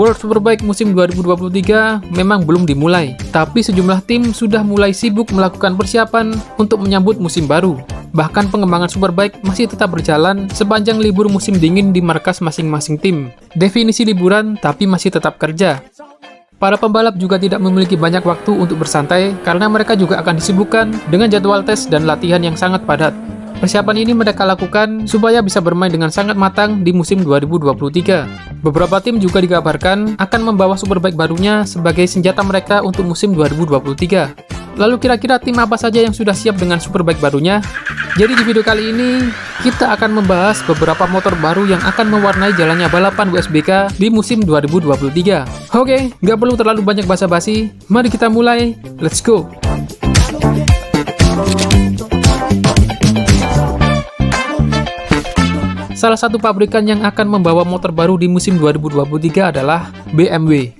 World Superbike musim 2023 memang belum dimulai, tapi sejumlah tim sudah mulai sibuk melakukan persiapan untuk menyambut musim baru. Bahkan pengembangan Superbike masih tetap berjalan sepanjang libur musim dingin di markas masing-masing tim. Definisi liburan tapi masih tetap kerja. Para pembalap juga tidak memiliki banyak waktu untuk bersantai karena mereka juga akan disibukkan dengan jadwal tes dan latihan yang sangat padat. Persiapan ini mereka lakukan supaya bisa bermain dengan sangat matang di musim 2023. Beberapa tim juga dikabarkan akan membawa Superbike barunya sebagai senjata mereka untuk musim 2023. Lalu kira-kira tim apa saja yang sudah siap dengan Superbike barunya? Jadi di video kali ini, kita akan membahas beberapa motor baru yang akan mewarnai jalannya balapan WSBK di musim 2023. Oke, nggak perlu terlalu banyak basa-basi, mari kita mulai, let's go! Salah satu pabrikan yang akan membawa motor baru di musim 2023 adalah BMW.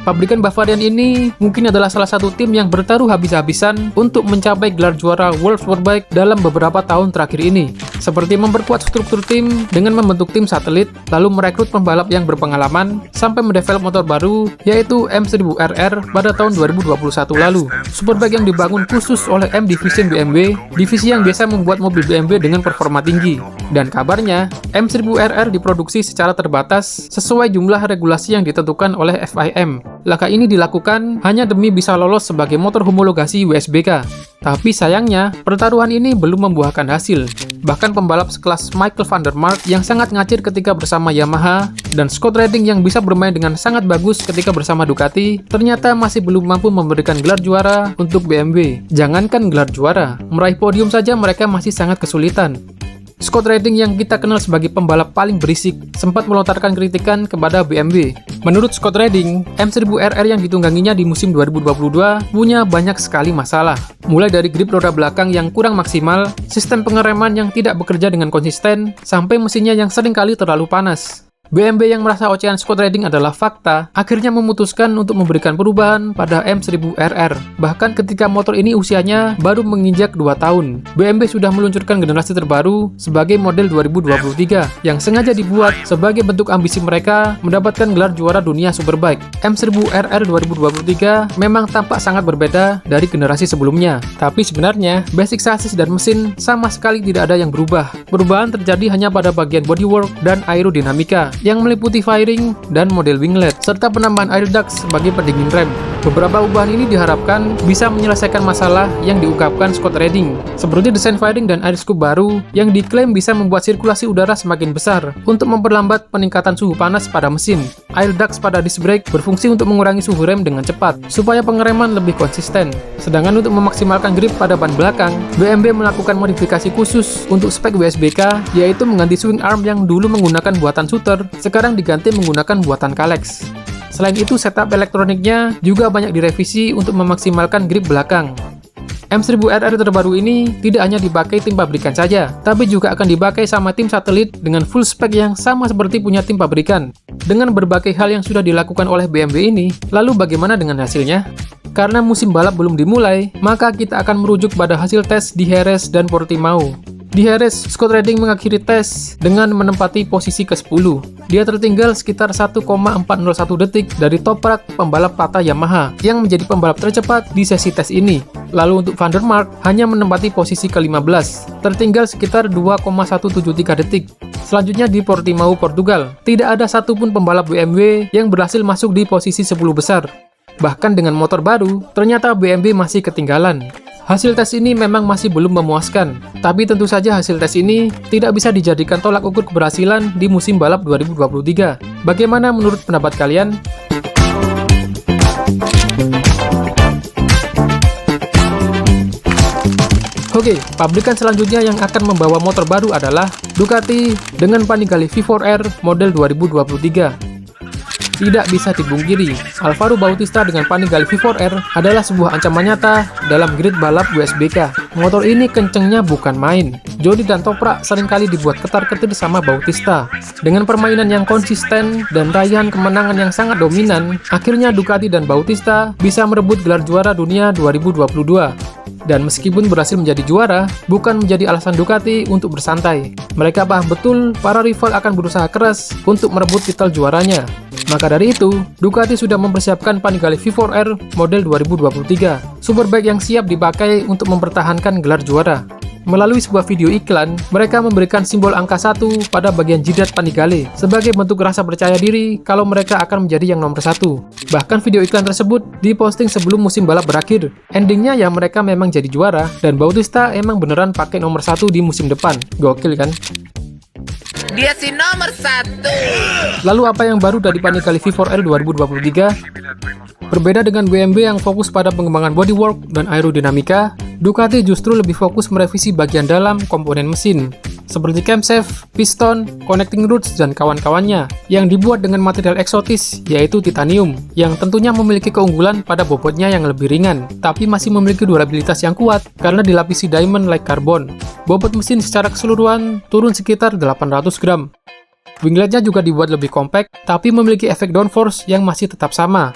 Pabrikan Bavarian ini mungkin adalah salah satu tim yang bertaruh habis-habisan untuk mencapai gelar juara World Superbike dalam beberapa tahun terakhir ini. Seperti memperkuat struktur tim dengan membentuk tim satelit, lalu merekrut pembalap yang berpengalaman, sampai mendevelop motor baru, yaitu M1000RR pada tahun 2021 lalu. Superbike yang dibangun khusus oleh M Division BMW, divisi yang biasa membuat mobil BMW dengan performa tinggi. Dan kabarnya, M1000RR diproduksi secara terbatas sesuai jumlah regulasi yang ditentukan oleh FIM. Langkah ini dilakukan hanya demi bisa lolos sebagai motor homologasi WSBK. Tapi sayangnya, pertaruhan ini belum membuahkan hasil. Bahkan pembalap sekelas Michael van der Mark yang sangat ngacir ketika bersama Yamaha, dan Scott Redding yang bisa bermain dengan sangat bagus ketika bersama Ducati, ternyata masih belum mampu memberikan gelar juara untuk BMW. Jangankan gelar juara, meraih podium saja mereka masih sangat kesulitan. Scott Redding yang kita kenal sebagai pembalap paling berisik, sempat melontarkan kritikan kepada BMW. Menurut Scott Redding, M1000RR yang ditungganginya di musim 2022 punya banyak sekali masalah. Mulai dari grip roda belakang yang kurang maksimal, sistem pengereman yang tidak bekerja dengan konsisten, sampai mesinnya yang seringkali terlalu panas. BMW yang merasa ocehan Scott Redding adalah fakta, akhirnya memutuskan untuk memberikan perubahan pada M1000RR. Bahkan ketika motor ini usianya baru menginjak 2 tahun, BMW sudah meluncurkan generasi terbaru sebagai model 2023, yang sengaja dibuat sebagai bentuk ambisi mereka mendapatkan gelar juara dunia Superbike. M1000RR 2023 memang tampak sangat berbeda dari generasi sebelumnya, tapi sebenarnya basic chassis dan mesin sama sekali tidak ada yang berubah. Perubahan terjadi hanya pada bagian bodywork dan aerodinamika, yang meliputi fairing dan model winglet, serta penambahan air ducts sebagai pendingin rem. Beberapa perubahan ini diharapkan bisa menyelesaikan masalah yang diungkapkan Scott Redding, seperti desain fairing dan air scoop baru yang diklaim bisa membuat sirkulasi udara semakin besar untuk memperlambat peningkatan suhu panas pada mesin. Air ducts pada disc brake berfungsi untuk mengurangi suhu rem dengan cepat, supaya pengereman lebih konsisten. Sedangkan untuk memaksimalkan grip pada ban belakang, BMW melakukan modifikasi khusus untuk spek WSBK, yaitu mengganti swing arm yang dulu menggunakan buatan Suter, sekarang diganti menggunakan buatan Kalex. Selain itu, setup elektroniknya juga banyak direvisi untuk memaksimalkan grip belakang. M1000RR terbaru ini tidak hanya dipakai tim pabrikan saja, tapi juga akan dipakai sama tim satelit dengan full spek yang sama seperti punya tim pabrikan. Dengan berbagai hal yang sudah dilakukan oleh BMW ini, lalu bagaimana dengan hasilnya? Karena musim balap belum dimulai, maka kita akan merujuk pada hasil tes di Jerez dan Portimao. Di Jerez, Scott Redding mengakhiri tes dengan menempati posisi ke-10. Dia tertinggal sekitar 1,401 detik dari Toprak, pembalap Tata Yamaha, yang menjadi pembalap tercepat di sesi tes ini. Lalu untuk Van der Mark hanya menempati posisi ke-15, tertinggal sekitar 2,173 detik. Selanjutnya di Portimao, Portugal, tidak ada satupun pembalap BMW yang berhasil masuk di posisi 10 besar. Bahkan dengan motor baru, ternyata BMW masih ketinggalan. Hasil tes ini memang masih belum memuaskan, tapi tentu saja hasil tes ini tidak bisa dijadikan tolak ukur keberhasilan di musim balap 2023. Bagaimana menurut pendapat kalian? Oke, pabrikan selanjutnya yang akan membawa motor baru adalah Ducati dengan Panigale V4R model 2023. Tidak bisa dipungkiri, Alvaro Bautista dengan Panigale V4R adalah sebuah ancaman nyata dalam grid balap WSBK. Motor ini kencengnya bukan main. Jody dan Toprak seringkali dibuat ketar-ketir sama Bautista. Dengan permainan yang konsisten dan raihan kemenangan yang sangat dominan, akhirnya Ducati dan Bautista bisa merebut gelar juara dunia 2022. dan meskipun berhasil menjadi juara, bukan menjadi alasan Ducati untuk bersantai. Mereka paham betul para rival akan berusaha keras untuk merebut titel juaranya. Maka dari itu, Ducati sudah mempersiapkan Panigale V4R model 2023, superbike yang siap dipakai untuk mempertahankan gelar juara. Melalui sebuah video iklan, mereka memberikan simbol angka 1 pada bagian jidat Panigale sebagai bentuk rasa percaya diri kalau mereka akan menjadi yang nomor 1. Bahkan video iklan tersebut diposting sebelum musim balap berakhir. Endingnya ya mereka memang jadi juara dan Bautista emang beneran pakai nomor 1 di musim depan. Gokil kan? Dia si nomor 1. Lalu apa yang baru dari Panigale V4R 2023? Berbeda dengan BMW yang fokus pada pengembangan bodywork dan aerodinamika, Ducati justru lebih fokus merevisi bagian dalam komponen mesin, seperti camshaft, piston, connecting rods, dan kawan-kawannya, yang dibuat dengan material eksotis, yaitu titanium, yang tentunya memiliki keunggulan pada bobotnya yang lebih ringan, tapi masih memiliki durabilitas yang kuat karena dilapisi diamond-like carbon. Bobot mesin secara keseluruhan turun sekitar 800 gram. Wingletnya juga dibuat lebih kompak, tapi memiliki efek downforce yang masih tetap sama.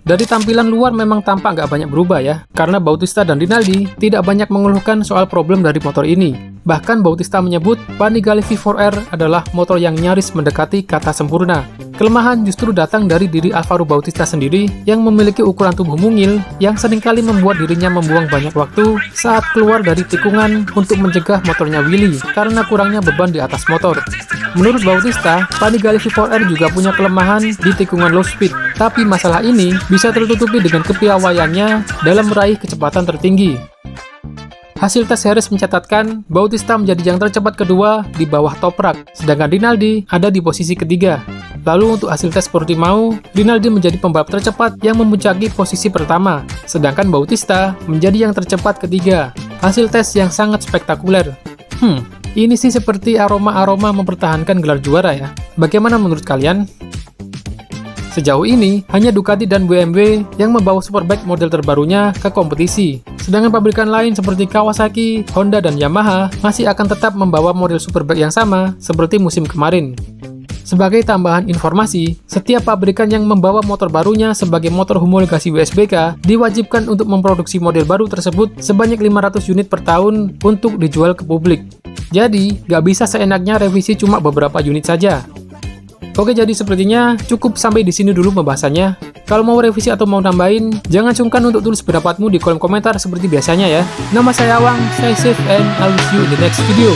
Dari tampilan luar memang tampak nggak banyak berubah ya, karena Bautista dan Rinaldi tidak banyak mengeluhkan soal problem dari motor ini. Bahkan Bautista menyebut Panigale V4R adalah motor yang nyaris mendekati kata sempurna. Kelemahan justru datang dari diri Alvaro Bautista sendiri yang memiliki ukuran tubuh mungil yang seringkali membuat dirinya membuang banyak waktu saat keluar dari tikungan untuk mencegah motornya wheelie karena kurangnya beban di atas motor. Menurut Bautista, Panigale V4R juga punya kelemahan di tikungan low speed, tapi masalah ini bisa tertutupi dengan kepiawaiannya dalam meraih kecepatan tertinggi. Hasil tes Harris mencatatkan Bautista menjadi yang tercepat kedua di bawah Toprak, sedangkan Rinaldi ada di posisi ketiga. Lalu untuk hasil tes Portimao, Rinaldi menjadi pembalap tercepat yang memuncaki posisi pertama, sedangkan Bautista menjadi yang tercepat ketiga. Hasil tes yang sangat spektakuler. Ini sih seperti aroma-aroma mempertahankan gelar juara ya. Bagaimana menurut kalian? Sejauh ini, hanya Ducati dan BMW yang membawa superbike model terbarunya ke kompetisi. Sedangkan pabrikan lain seperti Kawasaki, Honda, dan Yamaha masih akan tetap membawa model superbike yang sama seperti musim kemarin. Sebagai tambahan informasi, setiap pabrikan yang membawa motor barunya sebagai motor homologasi WSBK diwajibkan untuk memproduksi model baru tersebut sebanyak 500 unit per tahun untuk dijual ke publik. Jadi, nggak bisa seenaknya revisi cuma beberapa unit saja. Oke, jadi sepertinya cukup sampai di sini dulu pembahasannya. Kalau mau revisi atau mau nambahin, jangan sungkan untuk tulis pendapatmu di kolom komentar seperti biasanya ya. Nama saya Awang, stay safe and I'll see you in the next video.